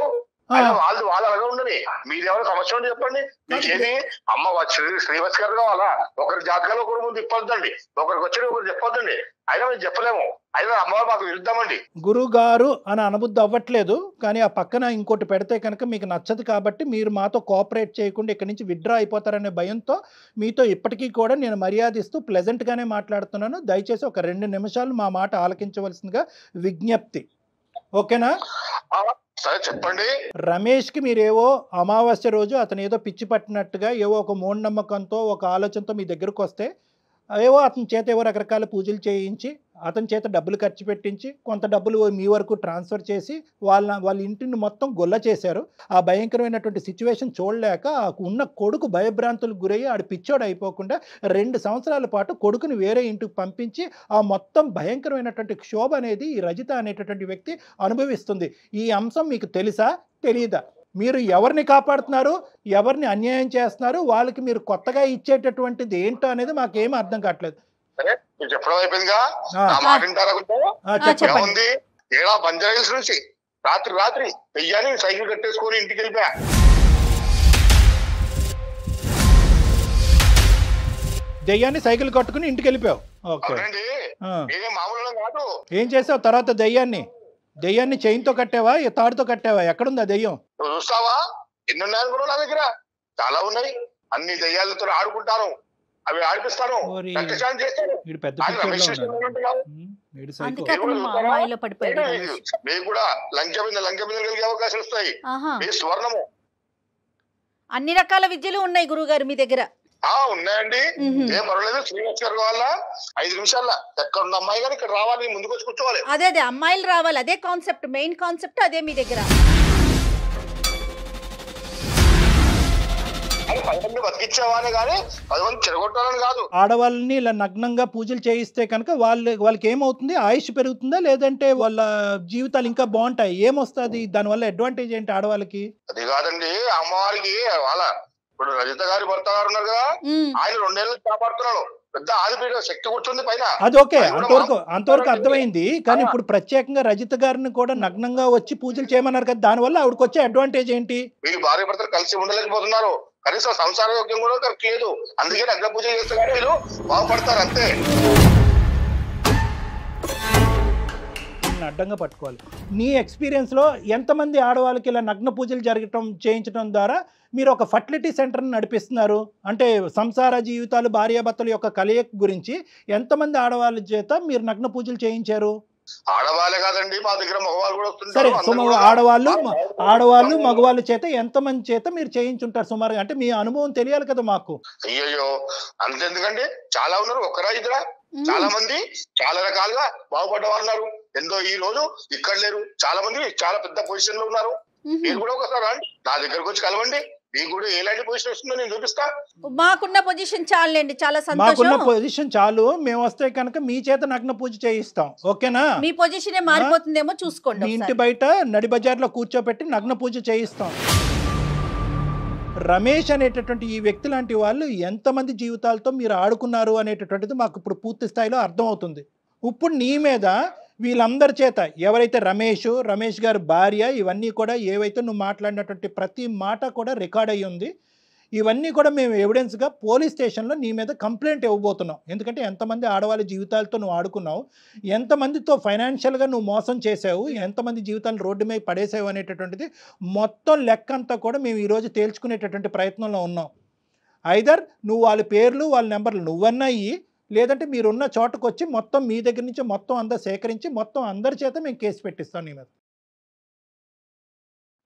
వాళ్ళు అలాగే ఉండని. మీరేమైనా సమస్య ఉంటే చెప్పండి. మీకేమి అమ్మ శ్రీవత్స కావాలా? ఒకరి జాతకాలు ఒకరి ముందు ఇప్పొద్దండి, ఒకరికి వచ్చి ఒకరు చెప్పొద్దండి. అయినా మేము చెప్పలేము. అయినా అమ్మవారు మాకు విరుద్దామండి. గురువు గారు అని అనబుద్ధి అవ్వట్లేదు, కానీ ఆ పక్కన ఇంకోటి పెడితే కనుక మీకు నచ్చదు కాబట్టి మీరు మాతో కోఆపరేట్ చేయకుండా ఇక్కడి నుంచి విత్డ్రా అయిపోతారనే భయంతో మీతో ఇప్పటికీ కూడా నేను మర్యాదిస్తూ ప్లెజెంట్గానే మాట్లాడుతున్నాను. దయచేసి ఒక 2 నిమిషాలు మా మాట ఆలకించవలసిందిగా విజ్ఞప్తి. ఓకేనా? సరే చెప్పండి. రమేష్కి మీరేవో అమావాస్య రోజు అతను ఏదో పిచ్చి పట్టినట్టుగా ఏవో ఒక మూఢనమ్మకంతో ఒక ఆలోచనతో మీ దగ్గరకు వస్తే ఏవో అతని చేత ఏవో రకరకాల పూజలు చేయించి అతని చేత డబ్బులు ఖర్చు పెట్టించి కొంత డబ్బులు మీ వరకు ట్రాన్స్ఫర్ చేసి వాళ్ళ ఇంటిని మొత్తం గొల్ల చేశారు. ఆ భయంకరమైనటువంటి సిచ్యువేషన్ చూడలేక ఉన్న కొడుకు భయభ్రాంతులకు గురయ్యి ఆడు పిచ్చోడు అయిపోకుండా 2 సంవత్సరాల పాటు కొడుకుని వేరే ఇంటికి పంపించి ఆ మొత్తం భయంకరమైనటువంటి క్షోభ అనేది ఈ రజిత అనేటటువంటి వ్యక్తి అనుభవిస్తుంది. ఈ అంశం మీకు తెలుసా, తెలీదా? మీరు ఎవరిని కాపాడుతున్నారు, ఎవరిని అన్యాయం చేస్తున్నారు, వాళ్ళకి మీరు కొత్తగా ఇచ్చేటటువంటిది ఏంటో అనేది మాకేమీ అర్థం కావట్లేదు. చెప్పడం అయిపోయిందిగా, బంజారాహిల్స్ నుంచి రాత్రి వెయ్యాలి సైకిల్ కట్టేసుకొని ఇంటికి వెళ్ళిపోయా. దెయ్యాన్ని సైకిల్ కట్టుకుని ఇంటికి వెళ్ళిపోయావు. ఓకే, మామూలు కాదు. ఏం చేసావు తర్వాత? దెయ్యాన్ని చైన్తో కట్టావా, తాడుతో కట్టావా? ఎక్కడుందా దెయ్యం? చూస్తావా? ఎన్ని ఉన్నాయని కూడా నా దగ్గర చాలా ఉన్నాయి. అన్ని దెయ్యాలతో ఆడుకుంటాను, అవి ఆడిపిస్తాను. మీకు కూడా లంక మీద కలిగే అవకాశాలు వస్తాయి. మీ స్వర్ణము అన్ని రకాల విద్యలు ఉన్నాయి గురుగారు మీ దగ్గర? ఉన్నాయండి, ఏం పర్వాలేదు. శ్రీవత్స గారి వల్ల 5 నిమిషాల ఎక్కడ ఉన్న అమ్మాయి గారు ఇక్కడ రావాలి, ముందుకు వచ్చి కూర్చోవాలి. అదే అమ్మాయిలు రావాలి, అదే కాన్సెప్ట్, మెయిన్ కాన్సెప్ట్ అదే మీ దగ్గర. వాళ్ళని బతికించేవానే కానీ 10 మంది చెరగొట్టాలని కాదు. ఆడవాళ్ళని ఇలా నగ్నంగా పూజలు చేయిస్తే కనుక వాళ్ళకి ఏమవుతుంది? ఆయుష్ పెరుగుతుందా, లేదంటే వాళ్ళ జీవితాలు ఇంకా బాగుంటాయి? ఏమొస్తుంది దానివల్ల? అడ్వాంటేజ్ ఏంటి ఆడవాళ్ళకి? అది కాదండి, అమ్మవారికి వాళ్ళ ఇప్పుడు రజిత గారి భర్త గారు ఉన్నారు కదా, ఆయన 2 నెలలు కాపాడుతున్నాడు. పెద్ద ఆదిపీఠ శక్తి కూర్చుంది పైన. అది ఓకే, అంతవరకు అర్థమైంది. కానీ ఇప్పుడు ప్రత్యేకంగా రజిత గారిని కూడా నగ్నంగా వచ్చి పూజలు చేయమన్నారు కదా, దానివల్ల ఆవిడకి వచ్చే అడ్వాంటేజ్ ఏంటి? వీళ్ళు భార్య భర్తలు కలిసి ఉండలేకపోతున్నారు, కనీసం సంసార యోగ్యం కూడా కరెక్ట్ లేదు. అందుకే నగ్న పూజ చేస్తే కానీ వీళ్ళు బాగుపడతారు అంతే. అడ్డంగా పట్టుకోవాలి. నీ ఎక్స్పీరియన్స్లో ఎంతమంది ఆడవాళ్ళకి ఇలా నగ్న పూజలు చేయించడం ద్వారా మీరు ఒక ఫర్టిలిటీ సెంటర్ని నడిపిస్తున్నారు? అంటే సంసార జీవితాలు, భార్యాభర్తల యొక్క కలయిక గురించి ఎంతమంది ఆడవాళ్ళ చేత మీరు నగ్న పూజలు చేయించారు? ఆడవాళ్ళే కాదండి, మా దగ్గర మగవాళ్ళు కూడా వస్తుంటారు. సరే, ఆడవాళ్ళు మగవాళ్ళ చేత ఎంతమంది చేత మీరు చేయించుంటారు సుమారుగా? అంటే మీ అనుభవం తెలియాలి కదా మాకు. అయ్యో అంతెందుకండి, చాలా ఉన్నారు, ఒక్కరా ఇద్దరా, చాలా మంది చాలా రకాలుగా బాగుపడ్డ వాళ్ళు ఉన్నారు. ఎంతో ఈ రోజు ఇక్కడ లేరు, చాలా మంది చాలా పెద్ద పొజిషన్ లో ఉన్నారు. మీరు కూడా ఒకసారి రండి, నా దగ్గరకు వచ్చి కలవండి, మీకు కూడా ఎలాంటి పొజిషన్ వస్తుందో నేను చూపిస్తా. మాకున్న పొజిషన్ చాలండి, చాలా సంతోషం. మాకున్న పొజిషన్ చాలు, మేము వస్తే కనుక మీ చేత నగ్న పూజ చేయిస్తాం, ఓకేనా? మీ పొజిషన్ మారిపోతుందేమో చూసుకోండి. మీ ఇంటి బయట నడి బజార్లో కూర్చోబెట్టి నగ్న పూజ చేయిస్తాం. రమేష్ అనేటటువంటి ఈ వ్యక్తి లాంటి వాళ్ళు ఎంతమంది జీవితాలతో మీరు ఆడుకున్నారు అనేటటువంటిది మాకు ఇప్పుడు పూర్తి స్థాయిలో అర్థమవుతుంది. ఇప్పుడు నీ మీద వీళ్ళందరి చేత ఎవరైతే రమేష్ గారి భార్య, ఇవన్నీ కూడా ఏవైతే నువ్వు మాట్లాడినటువంటి ప్రతి మాట కూడా రికార్డ్ అయ్యి ఉంది. ఇవన్నీ కూడా మేము ఎవిడెన్స్గా పోలీస్ స్టేషన్లో నీ మీద కంప్లైంట్ ఇవ్వబోతున్నాం. ఎందుకంటే ఎంతమంది ఆడవాళ్ళ జీవితాలతో నువ్వు ఆడుకున్నావు, ఎంతమందితో ఫైనాన్షియల్గా నువ్వు మోసం చేసావు, ఎంతమంది జీవితాలు రోడ్డు మీద పడేసావు అనేటటువంటిది మొత్తం లెక్క అంతా కూడా మేము ఈరోజు తేల్చుకునేటటువంటి ప్రయత్నంలో ఉన్నాం. ఐదర్ నువ్వు వాళ్ళ పేర్లు వాళ్ళ నెంబర్లు నువ్వన్నా ఇయ్యి, లేదంటే మీరున్న చోటకు వచ్చి మొత్తం మీ దగ్గర నుంచి మొత్తం అందరు సేకరించి మొత్తం అందరి చేత మేము కేసు పెట్టిస్తాం నీ మీద.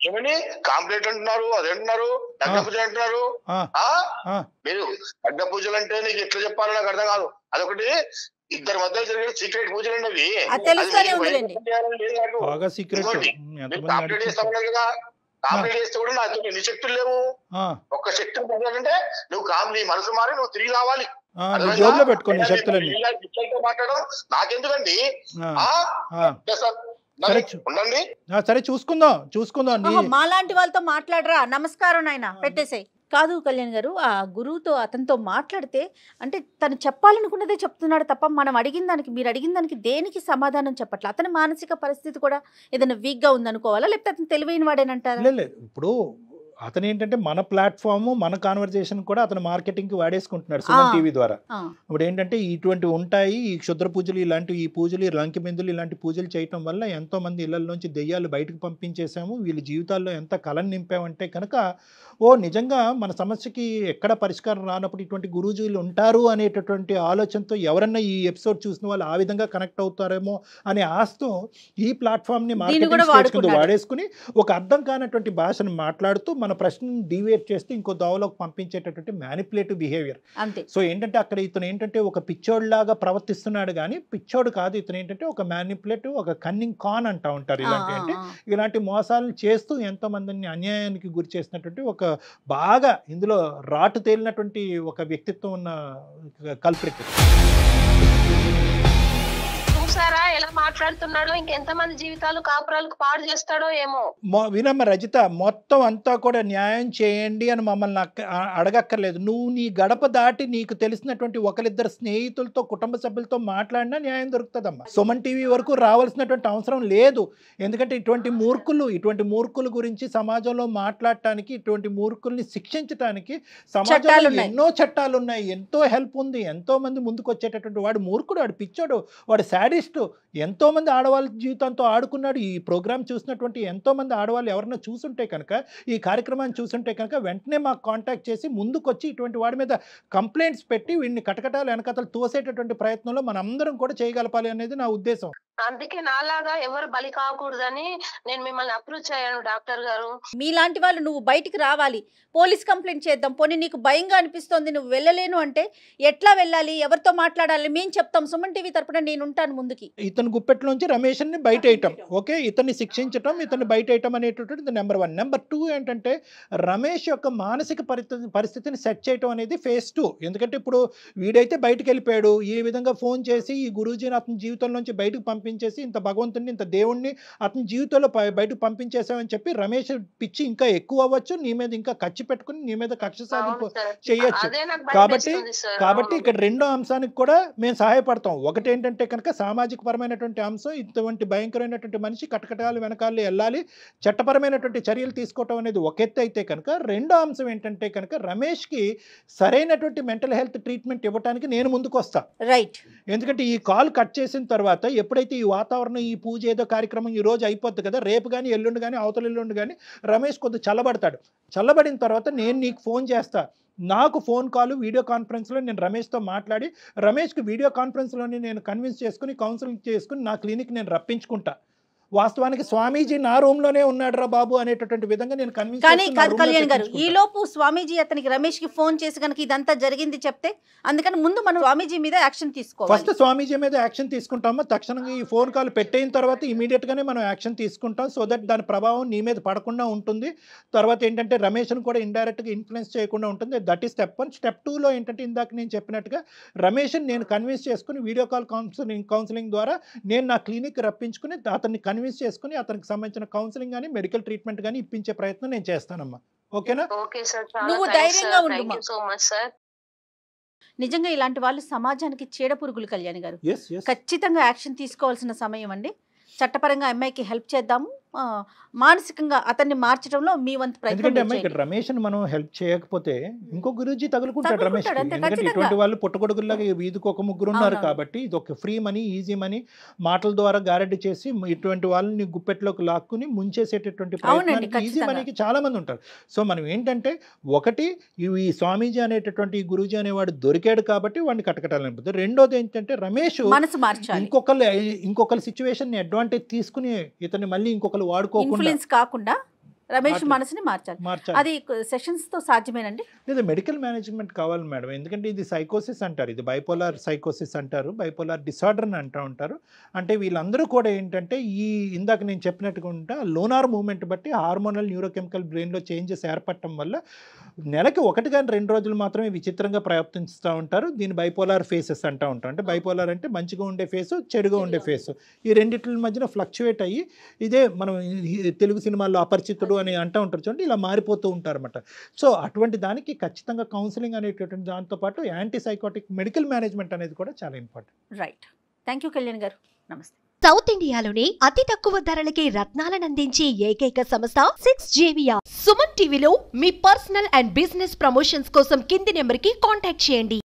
ఏమని కాంప్లైంట్ అంటున్నారు, అదంటున్నారు, నగ్న పూజలు అంటున్నారు. మీరు నగ్న పూజలు అంటే నీకు ఎట్లా చెప్పాలో నాకు అర్థం కాదు. అదొకటి ఇద్దరి మధ్య జరిగే సీక్రెట్ పూజలు అండి. కాంప్లైంట్ చేస్తామన్నారు కదా, కాంప్లైంట్ చేస్తే కూడా నాకు ఎన్ని శక్తులు లేవు. ఒక్క శక్తి అంటే నువ్వు నీ మనసు మారి నువ్వు తిరిగి రావాలి. జోబులో పెట్టుకోండి శక్తులన్నీ. మాట్లాడడం నాకెందుకండి? సరే చూసుకుందాం. మాలాంటి వాళ్ళతో మాట్లాడరా, నమస్కారం నాయన పెట్టేసాయి. కాదు కళ్యాణ్ గారు, ఆ గురువుతో అతనితో మాట్లాడితే అంటే తను చెప్పాలనుకున్నదే చెప్తున్నాడు తప్ప మనం మీరు అడిగిన దానికి దేనికి సమాధానం చెప్పట్లే. అతని మానసిక పరిస్థితి కూడా ఏదైనా వీక్గా ఉందనుకోవాలా, లేకపోతే అతను తెలివైన వాడేనంటారా? లేదు, ఇప్పుడు అతను ఏంటంటే మన ప్లాట్ఫామ్, మన కాన్వర్జేషన్ కూడా అతను మార్కెటింగ్కి వాడేసుకుంటున్నాడు సుమన్ టీవీ ద్వారా. ఇప్పుడు ఏంటంటే ఇటువంటివి ఉంటాయి, ఈ క్షుద్ర పూజలు, ఈ పూజలు, లంకి బిందులు, ఇలాంటి పూజలు చేయటం వల్ల ఎంతో మంది ఇళ్లలోంచి దెయ్యాలు బయటకు పంపించేసాము, వీళ్ళ జీవితాల్లో ఎంత కళను నింపామంటే కనుక నిజంగా మన సమస్యకి ఎక్కడ పరిష్కారం రానప్పుడు ఇటువంటి గురూజీలు ఉంటారు అనేటటువంటి ఆలోచనతో ఎవరన్నా ఈ ఎపిసోడ్ చూసిన వాళ్ళు ఆ విధంగా కనెక్ట్ అవుతారేమో అనే ఆశతో ఈ ప్లాట్ఫామ్ని మార్కెటింగ్ వాడేసుకుని ఒక అర్థం కానటువంటి భాషను మాట్లాడుతూ మన ప్రశ్నను డీవియేట్ చేస్తూ ఇంకో దోవలోకి పంపించేటటువంటి మ్యానిపులేటివ్ బిహేవియర్. సో ఏంటంటే అక్కడ ఇతను ఏంటంటే ఒక పిచ్చోడ్లాగా ప్రవర్తిస్తున్నాడు, కానీ పిచ్చోడు కాదు. ఇతను ఏంటంటే ఒక మ్యానిపులేటివ్, ఒక కన్నింగ్ కాన్ అంటూ ఉంటారు. ఇలాంటి మోసాలు చేస్తూ ఎంతో మందిని అన్యాయానికి గురి చేసినటువంటి ఒక బాగా ఇందులో రాటు తేలినటువంటి ఒక వ్యక్తిత్వం ఉన్న కల్ప్రిట్. చూసారా ఎలా మాట్లాడుతున్నాడో, ఇంకెంతమంది జీవితాలు కాపురాలకు పాడు చేస్తాడో ఏమో. వినమ్మ రజిత, మొత్తం అంతా కూడా న్యాయం చేయండి అని మమ్మల్ని అడగక్కర్లేదు. నువ్వు నీ గడప దాటి నీకు తెలిసినటువంటి ఒకరిద్దరు స్నేహితులతో, కుటుంబ సభ్యులతో మాట్లాడినా న్యాయం దొరుకుతుందమ్మా. సుమన్ టీవీ వరకు రావాల్సినటువంటి అవసరం లేదు. ఎందుకంటే ఇటువంటి మూర్ఖుల గురించి సమాజంలో మాట్లాడటానికి, ఇటువంటి మూర్ఖుల్ని శిక్షించడానికి సమాజంలో ఎన్నో చట్టాలు ఉన్నాయి, ఎంతో హెల్ప్ ఉంది. ఎంతో మంది ముందుకు వచ్చేటటువంటి వాడు మూర్ఖుడు, వాడు పిచ్చోడు, వాడు శాడిస్ట్. ఎంతో మంది ఆడవాళ్ళ జీవితంతో ఆడుకున్నాడు. ఈ ప్రోగ్రామ్ చూసినటువంటి ఎంతో మంది ఆడవాళ్ళు ఎవరన్నా చూసుంటే కనుక, ఈ కార్యక్రమాన్ని చూసుంటే కనుక వెంటనే మాకు కాంటాక్ట్ చేసి ముందుకొచ్చి ఇటువంటి వాడి మీద కంప్లైంట్స్ పెట్టి వీడిని కటకటాలు వెనకతలు తోసేటటువంటి ప్రయత్నంలో మనందరం కూడా చేయగలపాలి అనేది నా ఉద్దేశం. అందుకే నాలాగా ఎవరు బలి కాకూడదని నేను మిమ్మల్ని అప్రోచ్ అయ్యాను డాక్టర్ గారు. మీలాంటి వాళ్ళు నువ్వు బయటికి రావాలి, పోలీస్ కంప్లైంట్ చేద్దాం. పోనీ నీకు భయంగా అనిపిస్తోంది, నువ్వు వెళ్ళలేను అంటే ఎట్లా వెళ్ళాలి, ఎవరితో మాట్లాడాలి మేము చెప్తాం. సుమన్ టీవీ తరపున నేను ఉంటాను ముందు. ముందుకి. ఇతని గుప్పెట్లోంచి రమేష్ని బయట వేయటం, ఓకే, ఇతన్ని శిక్షించటం, ఇతన్ని బయట వేయటం అనేటటువంటిది నెంబర్ 1. నెంబర్ 2 ఏంటంటే రమేష్ యొక్క మానసిక పరిస్థితిని సెట్ చేయటం అనేది ఫేజ్ 2. ఎందుకంటే ఇప్పుడు వీడైతే బయటకు వెళ్ళిపోయాడు, ఈ విధంగా ఫోన్ చేసి ఈ గురూజీని అతని జీవితంలోంచి బయటకు పంపించేసి ఇంత భగవంతుని ఇంత దేవుణ్ణి అతని జీవితంలో బయటకు పంపించేసామని చెప్పి రమేష్ పిచ్చి ఇంకా ఎక్కువ అవ్వచ్చు, నీ మీద ఇంకా ఖర్చు పెట్టుకుని నీ మీద కక్ష సాధింపు చేయొచ్చు. కాబట్టి ఇక్కడ రెండో అంశానికి కూడా మేము సహాయపడతాం. ఒకటి ఏంటంటే కనుక సామాజిక పరమైనటువంటి అంశం, ఇటువంటి భయంకరమైనటువంటి మనిషి కటకటాలు వెనకాల వెళ్ళాలి, చట్టపరమైనటువంటి చర్యలు తీసుకోవటం అనేది ఒక ఎత్తు అయితే కనుక, రెండో అంశం ఏంటంటే కనుక రమేష్కి సరైనటువంటి మెంటల్ హెల్త్ ట్రీట్మెంట్ ఇవ్వడానికి నేను ముందుకు వస్తా. రైట్. ఎందుకంటే ఈ కాల్ కట్ చేసిన తర్వాత ఎప్పుడైతే ఈ వాతావరణం, ఈ పూజ ఏదో కార్యక్రమం ఈ రోజు అయిపోద్ది కదా, రేపు కానీ ఎల్లుండి కానీ అవతల ఎల్లుండి కానీ రమేష్ కొద్దిగా చల్లబడతాడు. చల్లబడిన తర్వాత నేను నీకు ఫోన్ చేస్తా, నాకు ఫోన్ కాల్ వీడియో కాన్ఫరెన్స్లో నేను రమేష్తో మాట్లాడి రమేష్కి వీడియో కాన్ఫరెన్స్లోనే నేను కన్విన్స్ చేసుకుని కౌన్సిలింగ్ చేసుకుని నా క్లినిక్ నేను రప్పించుకుంటా. వాస్తవానికి స్వామీజీ నా రూమ్లోనే ఉన్నాడు రా బాబు అనేటటువంటి విధంగా నేను కన్విన్స్. కానీ కాదు కళ్యాణ్ గారు, ఈ లోపు స్వామీజీ అతనికి రమేష్కి ఫోన్ చేసి కనుక ఇదంతా జరిగింది చెప్తే, అందుకని ముందు మనం స్వామీజీ మీద యాక్షన్ తీసుకోవాలి. ఫస్ట్ స్వామీజీ మీద యాక్షన్ తీసుకుంటామో, తక్షణంగా ఈ ఫోన్ కాల్ పెట్టయిన తర్వాత ఇమీడియట్గానే మనం యాక్షన్ తీసుకుంటాం. సో దట్ దాని ప్రభావం నీ మీద పడకుండా ఉంటుంది. తర్వాత ఏంటంటే రమేష్ను కూడా ఇండైరెక్ట్గా ఇన్ఫ్లుయెన్స్ చేయకుండా ఉంటుంది. That is step 1. స్టెప్ 2లో ఏంటంటే ఇందాక నేను చెప్పినట్టుగా రమేష్ని నేను కన్విన్స్ చేసుకుని వీడియో కాల్ కౌన్సిలింగ్ ద్వారా నేను నా క్లినిక్ రప్పించుకుని అతన్ని కన్విన్స్ చేసుకుని అతనికి సంబంధించిన కౌన్సిలింగ్ కానీ మెడికల్ ట్రీట్మెంట్ కానీ ఇప్పించే ప్రయత్నం నేను చేస్తానమ్మా. ఓకేనా? నువ్వు ధైర్యంగా ఉండు. నిజంగా ఇలాంటి వాళ్ళు సమాజానికి చీడ పురుగులు కళ్యాణ్ గారు. ఖచ్చితంగా యాక్షన్ తీసుకోవాల్సిన సమయం అండి. చట్టపరంగా అమ్మాయికి హెల్ప్ చేద్దాము, మానసికంగా అతన్ని మార్చడంలో మీ వంతు ప్రయత్నం. ఇక్కడ రమేష్ని మనం హెల్ప్ చేయకపోతే ఇంకో గురూజీ తగులుకుంటాడు రమేష్. ఎందుకంటే ఇటువంటి వాళ్ళు పుట్టగొడుగులాగా వీధికి ఒక ముగ్గురు ఉన్నారు కాబట్టి ఇది ఒక ఫ్రీ మనీ, ఈజీ మనీ, మాటల ద్వారా గారెడ్డి చేసి ఇటువంటి వాళ్ళని గుప్పెట్లోకి లాక్కుని ముంచేసేటటువంటి ప్రయత్నానికి ఈజీ మనీకి చాలా మంది ఉంటారు. సో మనం ఏంటంటే ఒకటి ఈ స్వామీజీ అనేటటువంటి ఈ గురూజీ అనేవాడు దొరికాడు కాబట్టి వాడిని కటకటాలనిపోతుంది. రెండోది ఏంటంటే రమేష్ మనసు మార్చాలి, ఇంకొకరి సిచ్యువేషన్ అడ్వాంటేజ్ తీసుకుని ఇతన్ని మళ్ళీ ఇంకొకరు కాకుండా రమేష్ మనసుని మార్చాలి. అది సెషన్స్ తో సాధ్యమేనండి? లేదా మెడికల్ మేనేజ్మెంట్ కావాలి మేడం. ఎందుకంటే ఇది సైకోసిస్ అంటారు, ఇది బైపోలార్ సైకోసిస్ అంటారు, బైపోలార్ డిసార్డర్ అని అంటూ ఉంటారు. అంటే వీళ్ళందరూ కూడా ఏంటంటే ఈ ఇందాక నేను చెప్పినట్టుగా లోనార్ మూవ్మెంట్ బట్టి హార్మోనల్ న్యూరోకెమికల్ బ్రెయిన్లో చేంజెస్ ఏర్పడటం వల్ల నెలకి 1 కానీ 2 రోజులు మాత్రమే విచిత్రంగా ప్రవర్తిస్తూ ఉంటారు. దీన్ని బైపోలార్ ఫేసెస్ అంటూ ఉంటాం. అంటే బైపోలార్ అంటే మంచిగా ఉండే ఫేసు, చెడుగా ఉండే ఫేసు, ఈ రెండింటి మధ్యన ఫ్లక్చువేట్ అయ్యి ఇదే మనం తెలుగు సినిమాల్లో అపరిచితుడు అని అంటూ ఉంటారు చూడండి, ఇలా మారిపోతూ ఉంటారు అన్నమాట. సో అటువంటి దానికి ఖచ్చితంగా కౌన్సిలింగ్ అనేటటువంటి దాంతోపాటు యాంటీ సైకోటిక్ మెడికల్ మేనేజ్మెంట్ అనేది కూడా చాలా important. Right. Thank you Kalyan గారు. నమస్తే. సౌత్ ఇండియాలోనే అతి తక్కువ ధరలకి రత్నాలను అందించే ఏకైక సంస్థ 6 JVR. సుమన్ టీవీలో మీ పర్సనల్ అండ్ బిజినెస్ ప్రమోషన్స్ కోసం కింది నెంబర్కి కాంటాక్ట్ చేయండి.